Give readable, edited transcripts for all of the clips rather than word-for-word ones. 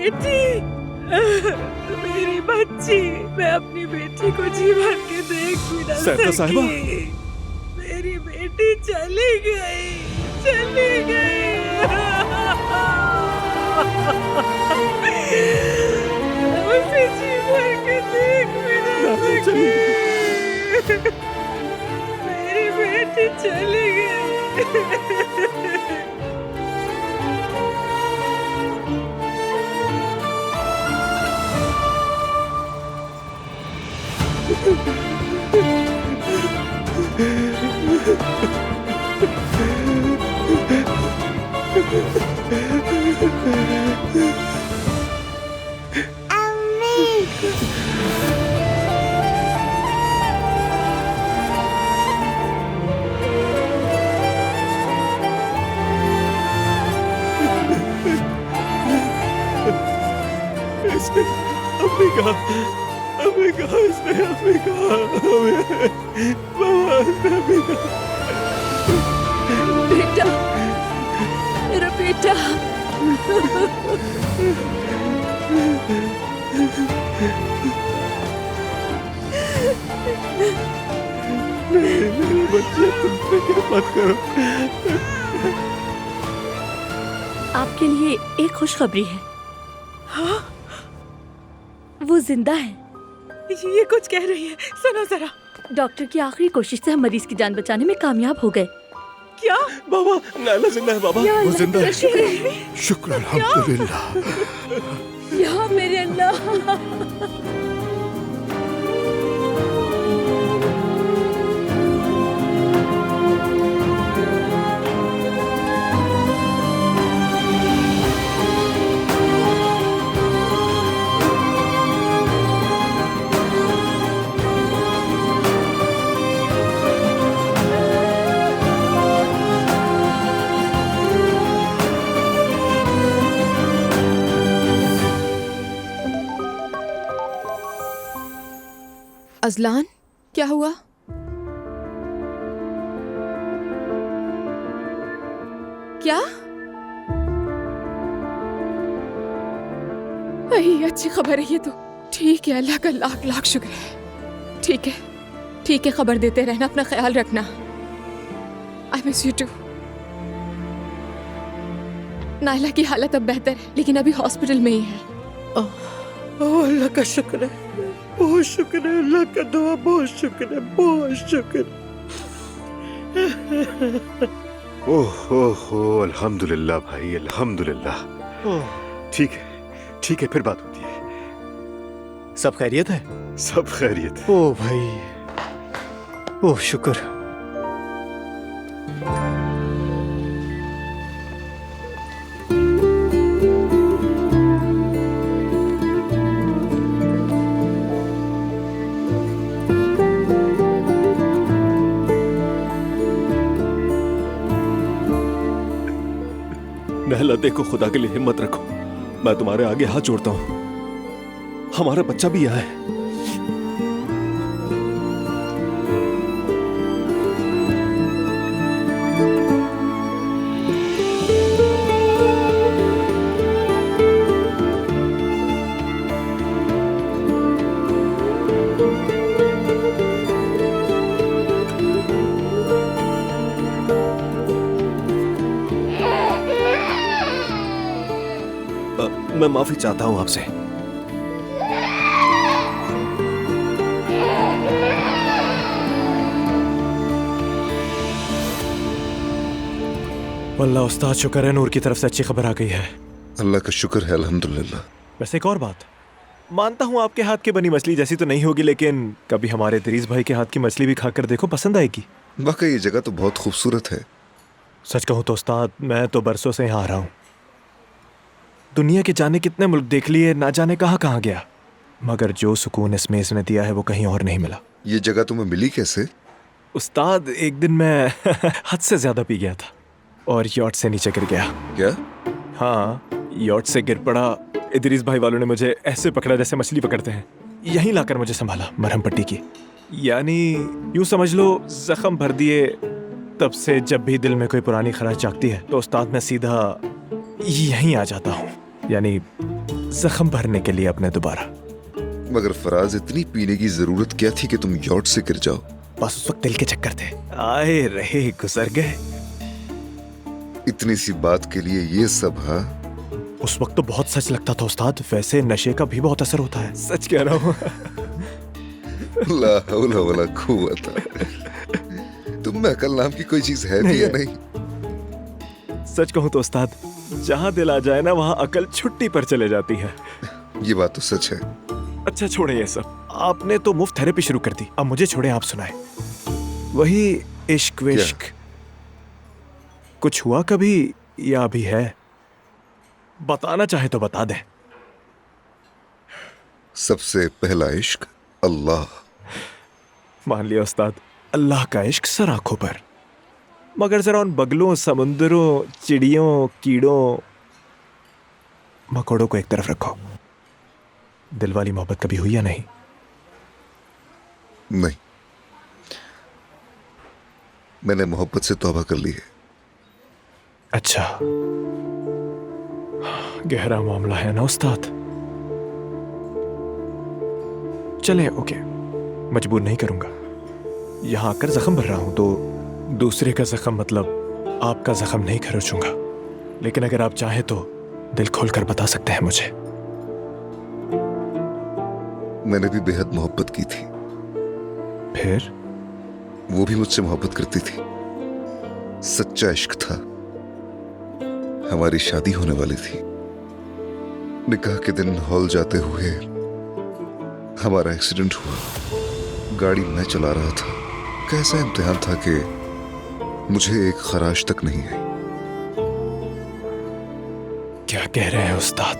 बेटी, मेरी बच्ची, मैं अपनी बेटी को जी भर के देख भी ना सकी। मेरी बेटी चली गई, चली गई। उसे जी भर के देख भी ना सकी। मेरी बेटी चली गई। इसने अम्मी कहा, अम्मी कहा, इसने अम्मी कहा, अम्मी कहा। बेटा, मेरा बेटा। मेरे बच्चे, तुम फिक्र मत करो। आपके लिए एक खुशखबरी है। हाँ? वो जिंदा है। ये कुछ कह रही है, सुनो जरा। डॉक्टर की आखिरी कोशिश से हम मरीज की जान बचाने में कामयाब हो गए। क्या? बाबा, नायला जिंदा है बाबा। वो जिंदा है। शुक्र, शुक्र अल्हम्दुलिल्लाह। या मेरे अल्लाह। अजलान, क्या हुआ? क्या? वही अच्छी खबर है ये तो। ठीक है, अल्लाह का लाख लाख शुक्र है। ठीक है, ठीक है, खबर देते रहना, अपना ख्याल रखना। I miss you too. Naila की हालत अब बेहतर है, लेकिन अभी हॉस्पिटल में ही है। अल्लाह का शुक्र है, बहुत शुक्र है। अल्लाह का दुआ, बहुत शुक्र है, बहुत शुक्र। ओहो, अल्हम्दुलिल्लाह भाई, अल्हम्दुलिल्लाह। ठीक है, ठीक है, फिर बात होती है। सब खैरियत है? सब खैरियत है। ओ भाई, ओह शुक्र। नहला, देखो, खुदा के लिए हिम्मत रखो। मैं तुम्हारे आगे हाथ जोड़ता हूँ। हमारा बच्चा भी यहाँ है। मैं माफी चाहता हूं आपसे। अल्लाह उस्ताद, शुक्र है नूर की तरफ से अच्छी खबर आ गई है। अल्लाह का शुक्र है, अल्हम्दुलिल्लाह। वैसे एक और बात, मानता हूँ आपके हाथ की बनी मछली जैसी तो नहीं होगी, लेकिन कभी हमारे दरीज भाई के हाथ की मछली भी खाकर देखो, पसंद आएगी। वाकई ये जगह तो बहुत खूबसूरत है। सच कहूँ तो उस्ताद, मैं तो बरसों से यहाँ आ रहा हूँ। दुनिया के जाने कितने मुल्क देख लिए, ना जाने कहाँ कहाँ गया, मगर जो सुकून इस मेज ने दिया है वो कहीं और नहीं मिला। ये जगह तुम्हें मिली कैसे? उस्ताद, एक दिन मैं हद से ज्यादा पी गया था और यॉट से नीचे गिर गया। क्या? हाँ, यॉट से गिर पड़ा। इदरीस भाई वालों ने मुझे ऐसे पकड़ा जैसे मछली पकड़ते हैं, यहीं लाकर मुझे संभाला, मरहम पट्टी की। यानी यूं समझ लो, जख्म भर दिए। तब से जब भी दिल में कोई पुरानी खराश जागती है तो उस्ताद मैं सीधा यहीं आ जाता हूँ। यानी जख्म भरने के लिए अपने दोबारा। मगर फराज, इतनी पीने की जरूरत क्या थी कि तुम यॉट से गिर जाओ? बस उस वक्त दिल के चक्कर थे, आए रहे गुजर गए। इतनी सी बात के लिए ये सब? हाँ, उस वक्त तो बहुत सच लगता था उस्ताद। वैसे नशे का भी बहुत असर होता है, सच कह रहा हूँ। ला हौला वला कुव्वता। तुम में अकल नाम की कोई चीज है भी या नहीं? सच कहूँ तो उस्ताद, जहाँ दिल आ जाए ना वहाँ अकल छुट्टी पर चले जाती है। ये बात तो सच है। अच्छा छोड़े ये सब, आपने तो मुफ्त थेरेपी शुरू कर दी, अब मुझे छोड़े, आप सुनाए। वही इश्क विश्क कुछ हुआ कभी या अभी है? बताना चाहे तो बता दें। सबसे पहला इश्क अल्लाह। मान लिया उस्ताद, अल्लाह का इश्क सर आंखों पर। मगर जरा उन बगलों, समुंदरों, चिड़ियों, कीड़ों, मकोड़ों को एक तरफ रखो। दिल वाली मोहब्बत कभी हुई या नहीं? नहीं, मैंने मोहब्बत से तौबा कर ली है। अच्छा, गहरा मामला है ना उस्ताद। चले, ओके, मजबूर नहीं करूंगा। यहां आकर जख्म भर रहा हूं तो दूसरे का जख्म मतलब आपका जख्म नहीं खरोचूंगा। लेकिन अगर आप चाहें तो दिल खोलकर बता सकते हैं मुझे। मैंने भी बेहद मोहब्बत की थी। फिर? वो भी मुझसे मोहब्बत करती थी। सच्चा इश्क था। हमारी शादी होने वाली थी। निकाह के दिन हॉल जाते हुए हमारा एक्सीडेंट हुआ। गाड़ी मैं चला रहा था। कैसा इम्तिहान था कि मुझे एक खराश तक नहीं आई। क्या कह रहे हैं उस्ताद?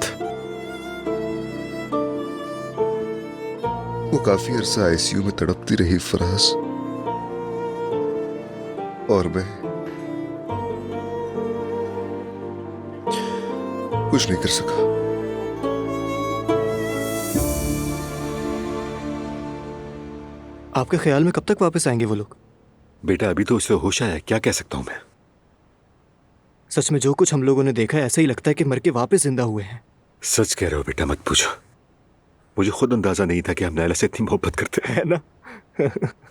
वो काफी अरसा आईसीयू में तड़पती रही फराज, और मैं कुछ नहीं कर सका। आपके ख्याल में कब तक वापस आएंगे वो लोग? बेटा अभी तो उसे होश आया, क्या कह सकता हूं मैं। सच में जो कुछ हम लोगों ने देखा है, ऐसा ही लगता है कि मर के वापस जिंदा हुए हैं। सच कह रहे हो बेटा, मत पूछो। मुझे खुद अंदाजा नहीं था कि हम नैला से इतनी मोहब्बत करते हैं। है ना?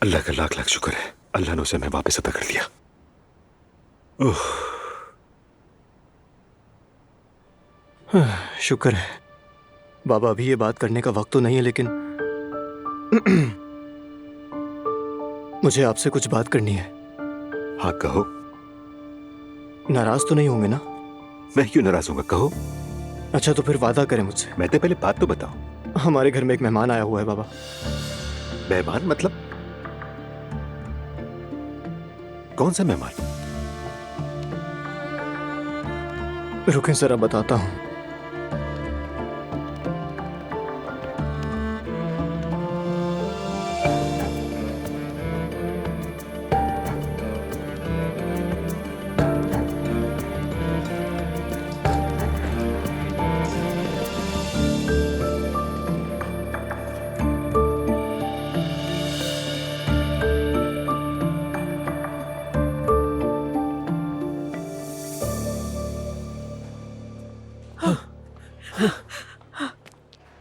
अल्लाह का लाख लाख शुक्र है, अल्लाह ने उसे मैं वापस अता कर दिया। ओह, शुक्र है। बाबा, अभी ये बात करने का वक्त तो नहीं है, लेकिन मुझे आपसे कुछ बात करनी है। हाँ कहो। नाराज तो नहीं होंगे ना? मैं क्यों नाराज होऊंगा, कहो। अच्छा तो फिर वादा करें मुझसे। मैं तो पहले बात तो बताओ। हमारे घर में एक मेहमान आया हुआ है बाबा। मेहमान मतलब? कौन सा मेहमान? रुकें जरा बताता हूं।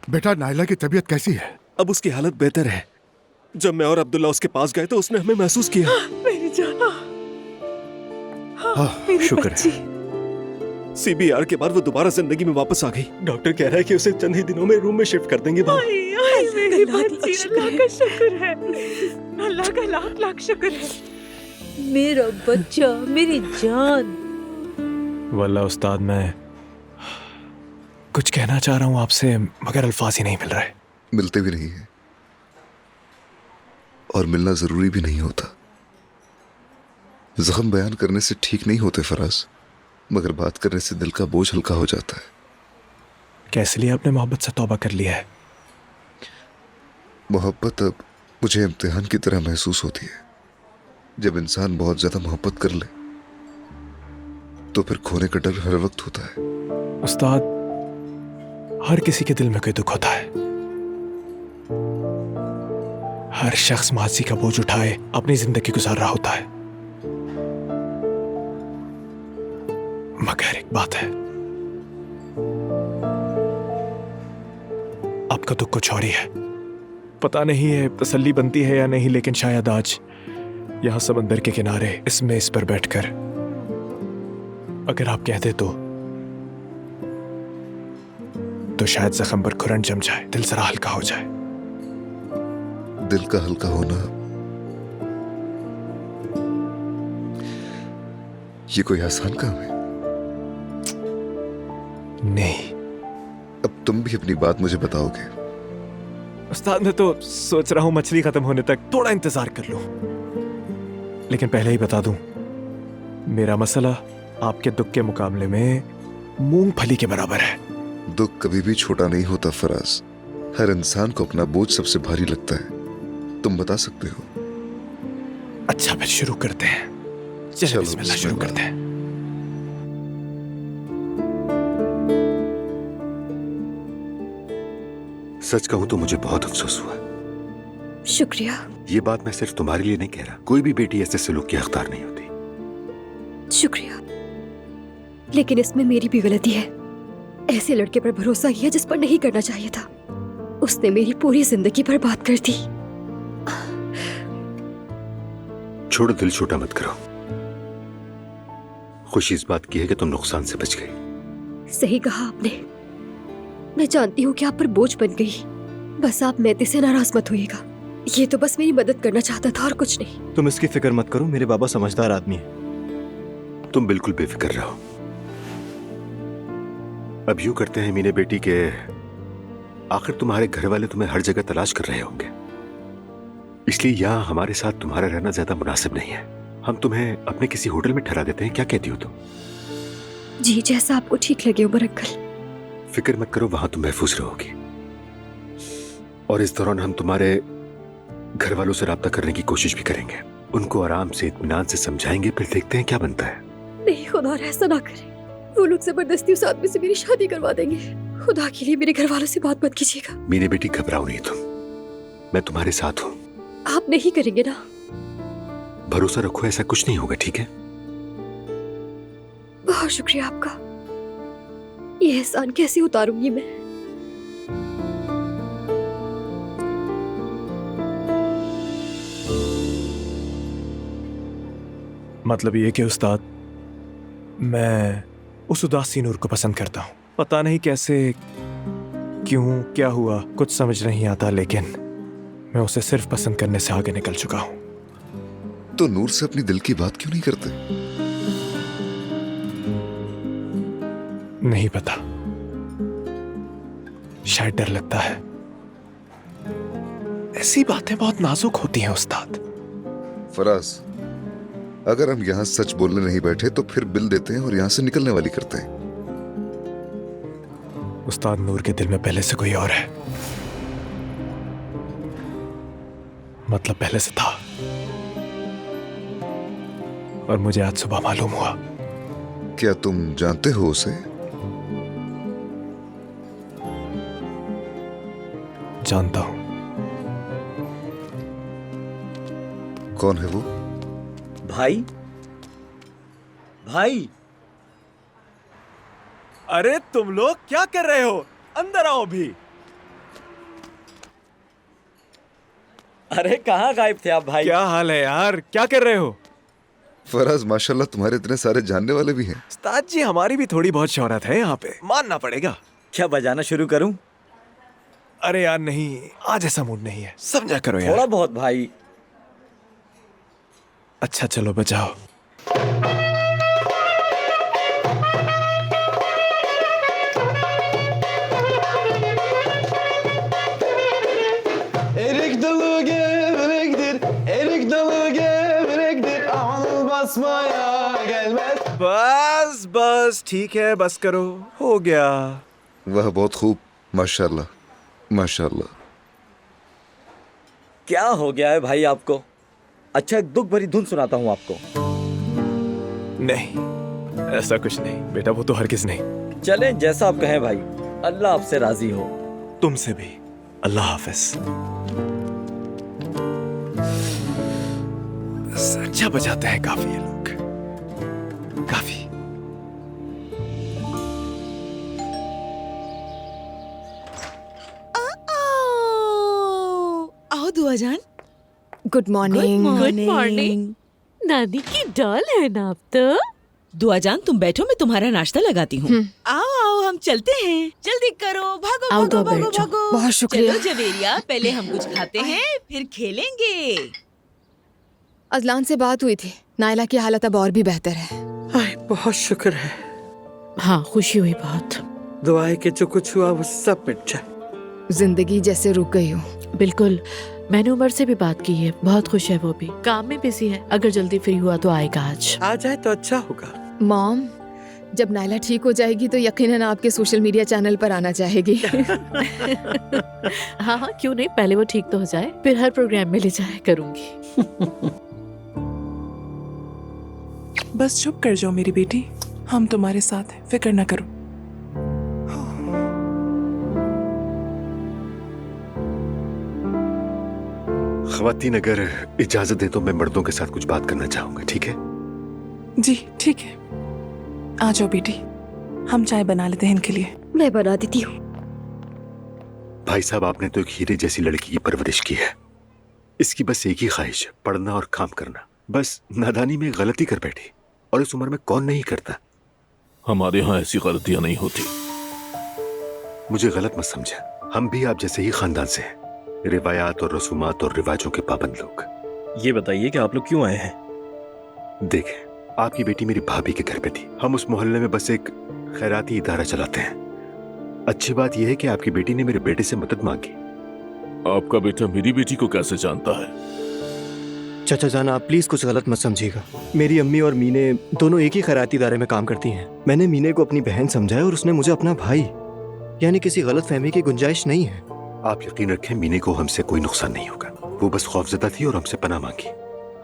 बेटा, नायला की तबीयत कैसी है? अब उसकी हालत बेहतर है। जब मैं और अब्दुल्ला उसके पास गए तो उसने हमें महसूस किया। मेरी जान, मेरी शुक्र बच्ची। है। सीबीआर के बाद वो दोबारा जिंदगी में वापस आ गई। डॉक्टर कह रहा है कि उसे चंद ही दिनों में रूम में शिफ्ट कर देंगे। मेरी बच्ची, अल्लाह का शुक्र है। अल्लाह का लाख लाख शुक्र है। मेरा बच्चा, मेरी जान। वल्लाह उस्ताद, मैं कुछ कहना चाह रहा हूं आपसे, मगर अल्फाज ही नहीं मिल रहे। मिलते भी नहीं है और मिलना जरूरी भी नहीं होता। जख्म बयान करने से ठीक नहीं होते फराज, मगर बात करने से दिल का बोझ हल्का हो जाता है। कैसे लिए आपने मोहब्बत से तौबा कर लिया है? मोहब्बत अब मुझे इम्तिहान की तरह महसूस होती है। जब इंसान बहुत ज्यादा मोहब्बत कर ले तो फिर खोने का डर हर वक्त होता है। उस्ताद, हर किसी के दिल में कोई दुख होता है। हर शख्स माजी का बोझ उठाए अपनी जिंदगी गुजार रहा होता है। मगर एक बात है, उस्ताद का दुख कुछ और ही है। पता नहीं है तसल्ली बनती है या नहीं, लेकिन शायद आज यहां समंदर के किनारे इस मेज पर बैठकर अगर आप कह दे तो शायद जख्म पर खुरन जम जाए, दिल जरा हल्का हो जाए। दिल का हल्का होना ये कोई आसान काम है? नहीं। अब तुम भी अपनी बात मुझे बताओगे? उस्ताद मैं तो सोच रहा हूं मछली खत्म होने तक थोड़ा इंतजार कर लूं, लेकिन पहले ही बता दूं, मेरा मसला आपके दुख के मुकाबले में मूंगफली के बराबर है। दुख कभी भी छोटा नहीं होता फराज। हर इंसान को अपना बोझ सबसे भारी लगता है, तुम बता सकते हो। अच्छा फिर शुरू करते हैं। चलो बिस्मिल्लाह शुरू करते हैं। सच कहूं तो मुझे बहुत अफसोस हुआ। शुक्रिया। ये बात मैं सिर्फ तुम्हारे लिए नहीं कह रहा, कोई भी बेटी ऐसे सलूक की हकदार नहीं होती। शुक्रिया, लेकिन इसमें मेरी भी गलती है। ऐसे लड़के पर भरोसा किया जिस पर नहीं करना चाहिए था। उसने मेरी पूरी जिंदगी बर्बाद कर दी। छोड़ो, दिल छोटा मत करो। खुशी इस बात की है कि तुम नुकसान से बच गई। सही कहा आपने। मैं जानती हूँ कि आप पर बोझ बन गई, बस आप मैती से नाराज मत होइएगा। ये तो बस मेरी मदद करना चाहता था और कुछ नहीं। तुम इसकी फिक्र मत करो, मेरे बाबा समझदार आदमी है। तुम बिल्कुल बेफिक्र रहो। अब यूं करते हैं मीने बेटी के, आखिर तुम्हारे घर वाले तुम्हें हर जगह तलाश कर रहे होंगे, इसलिए यहां हमारे साथ तुम्हारा रहना ज्यादा मुनासिब नहीं है। हम तुम्हें अपने किसी होटल में ठहरा देते हैं, क्या कहती हो तुम? जी, जैसा आपको ठीक लगे उमर अंकल। फिक्र मत करो, वहां तुम महफूज रहोगी। और इस दौरान हम तुम्हारे घर वालों से राब्ता करने की कोशिश भी करेंगे। उनको आराम से इत्मीनान से समझाएंगे, फिर देखते हैं क्या बनता है। नहीं खुदा, ऐसा ना करें। वो लोग जबरदस्ती उस आदमी से मेरी शादी करवा देंगे। खुदा के लिए मेरे घर वालों से बात मत कीजिएगा। मीने बेटी घबराओ नहीं तुम, मैं तुम्हारे साथ हूँ। आप नहीं करेंगे ना? भरोसा रखो, ऐसा कुछ नहीं होगा, ठीक है? बहुत शुक्रिया आपका। ये एहसान कैसे उतारूंगी मैं? मतलब ये कि उस्ताद, मैं उस उदासी नूर को पसंद करता हूँ। पता नहीं कैसे, क्यों, क्या हुआ, कुछ समझ नहीं आता, लेकिन मैं उसे सिर्फ पसंद करने से आगे निकल चुका हूँ। तो नूर से अपनी दिल की बात क्यों नहीं करते? नहीं पता, शायद डर लगता है। ऐसी बातें बहुत नाजुक होती हैं उस्ताद। फराज, अगर हम यहाँ सच बोलने नहीं बैठे तो फिर बिल देते हैं और यहाँ से निकलने वाली करते हैं। उस्ताद, नूर के दिल में पहले से कोई और है। मतलब पहले से था, और मुझे आज सुबह मालूम हुआ। क्या तुम जानते हो उसे? जानता हूं। कौन है वो? भाई, भाई। अरे तुम लोग क्या कर रहे हो? अंदर आओ भी। अरे कहाँ गायब थे आप भाई? क्या हाल है यार, क्या कर रहे हो? फराज, माशाल्लाह तुम्हारे इतने सारे जानने वाले भी हैं। उस्ताद जी, हमारी भी थोड़ी बहुत शोहरत है यहाँ पे, मानना पड़ेगा। क्या बजाना शुरू करूं? अरे यार नहीं, आज ऐसा मूड नहीं है, समझा करो यार। थोड़ा बहुत भाई। अच्छा चलो बजाओ। Erik dalı gevrektir, erik dalı gevrektir, aman basmaya gelmez. बस बस ठीक है, बस करो, हो गया। वाह, बहुत खूब, माशाल्लाह माशाल्लाह। क्या हो गया है भाई आपको? अच्छा, एक दुख भरी धुन सुनाता हूँ आपको। नहीं, ऐसा कुछ नहीं बेटा, वो तो हरगिज नहीं। चलें, जैसा आप कहें भाई। अल्लाह आपसे राजी हो। तुमसे भी। अल्लाह हाफिज। अच्छा बजाते हैं काफी ये लोग, काफी। बुआ जान। Good morning. Good morning. नानी की डॉल है ना अब तो। दुआ जान तुम बैठो, मैं तुम्हारा नाश्ता लगाती हूँ। आओ आओ हम चलते हैं, जल्दी करो, भागो आओ भागो तो भागो बैठो। भागो। बहुत शुक्रिया। चलो जवेरिया, पहले हम कुछ खाते हैं फिर खेलेंगे। अजलान से बात हुई थी, नायला की हालत अब और भी बेहतर है। हाय बहुत शुक्र है। हाँ खुशी हुई बहुत। दुआ है कि जो कुछ हुआ वो सब मिट जाए। जिंदगी जैसे रुक गई हो। बिल्कुल, मैंने उमर से भी बात की है, बहुत खुश है वो भी। काम में बिजी है, अगर जल्दी फ्री हुआ तो आएगा आज। आ जाए तो अच्छा होगा। मॉम, जब नायला ठीक हो जाएगी तो यकीनन आपके सोशल मीडिया चैनल पर आना चाहेगी। हाँ हाँ क्यों नहीं, पहले वो ठीक तो हो जाए, फिर हर प्रोग्राम में ले जाया करूंगी। बस चुप कर जाओ मेरी बेटी, हम तुम्हारे साथ हैं, फिक्र न करो। ख्वातीन अगर इजाजत दे तो मैं मर्दों के साथ कुछ बात करना चाहूंगा, ठीक है? जी ठीक है, आ जाओ बेटी, हम चाय बना लेते हैं इनके लिए। मैं बना देती हूँ। भाई साहब, आपने तो एक हीरे जैसी लड़की की परवरिश की है। इसकी बस एक ही ख्वाहिश है, पढ़ना और काम करना। बस नादानी में गलती कर बैठी, और इस उम्र में कौन नहीं करता। हमारे यहाँ ऐसी गलतियां नहीं होती। मुझे गलत मत समझे, हम भी आप जैसे ही खानदान से हैं, रिवायात और रसूमात और रिवाजों के पाबंद लोग। ये बताइए कि आप लोग क्यों आए हैं? देखें, आपकी बेटी मेरी भाभी के घर पे थी। हम उस मोहल्ले में बस एक खैराती इदारा चलाते हैं। अच्छी बात यह है कि आपकी बेटी ने मेरे बेटे से मदद मांगी। आपका बेटा मेरी बेटी को कैसे जानता है? चाचा जान, आप प्लीज कुछ गलत मत समझिएगा। मेरी अम्मी और मीने दोनों एक ही खैराती इदारे में काम करती हैं। मैंने मीने को अपनी बहन समझा और उसने मुझे अपना भाई, यानी किसी गलत फहमी की गुंजाइश नहीं है। आप यकीन रखें, मीने को हमसे कोई नुकसान नहीं होगा। वो बस खौफजदा थी और हमसे पनाह मांगी।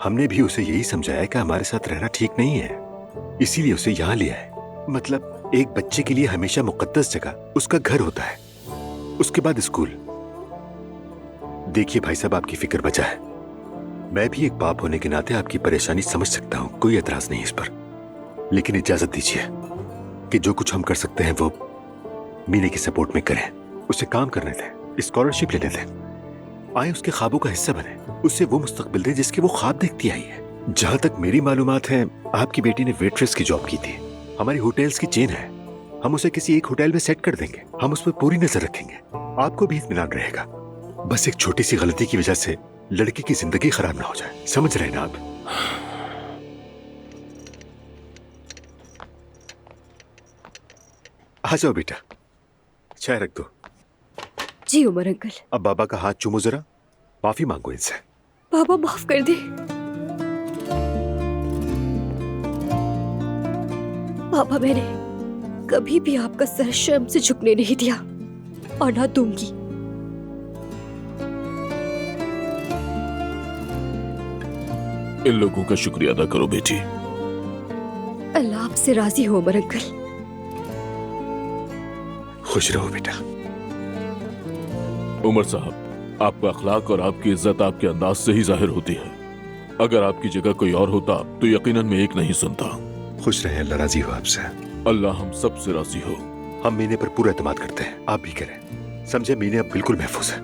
हमने भी उसे यही समझाया कि हमारे साथ रहना ठीक नहीं है, इसीलिए उसे यहाँ लिया है। मतलब एक बच्चे के लिए हमेशा मुकद्दस जगह उसका घर होता है, उसके बाद स्कूल। देखिए भाई साहब, आपकी फिक्र बचा है। मैं भी एक बाप होने के नाते आपकी परेशानी समझ सकता हूँ, कोई एतराज नहीं इस पर। लेकिन इजाजत दीजिए कि जो कुछ हम कर सकते हैं वो मीने की सपोर्ट में करें। उसे काम करने दें, स्कॉलरशिप लेने दें, आए उसके ख्वाबों का हिस्सा बने, उससे वो मुस्तकबिल दें जिसके वो ख्वाब देखती आई है। जहां तक मेरी मालूमात है, आपकी बेटी ने वेट्रेस की जॉब की थी। हमारी होटल्स की चेन है, हम उसे किसी एक होटल में सेट कर देंगे। हम उस पर पूरी नजर रखेंगे, आपको भी इत्मीनान रहेगा। बस एक छोटी सी गलती की वजह से लड़की की जिंदगी खराब ना हो जाए, समझ रहे ना आप? आ जाओ बेटा, चाय रख दो। जी उमर अंकल। अब बाबा का हाथ चूमो, जरा माफी मांगो इनसे। बाबा माफ कर दे। बाबा, मैंने कभी भी आपका सर शर्म से झुकने नहीं दिया और ना दूंगी। इन लोगों का शुक्रिया अदा करो बेटी। अल्लाह आपसे राजी हो उमर अंकल। खुश रहो बेटा। उमर साहब, आपका अखलाक और आपकी इज्जत आपके अंदाज से ही जाहिर होती है। अगर आपकी जगह कोई और होता तो यकीनन मैं एक नहीं सुनता। खुश रहे, अल्लाह राजी हो आपसे। अल्लाह हम सब से राजी हो। हम मीने पर पूरा एतमाद करते हैं, आप भी करें। समझे, मीने अब बिल्कुल महफूज है।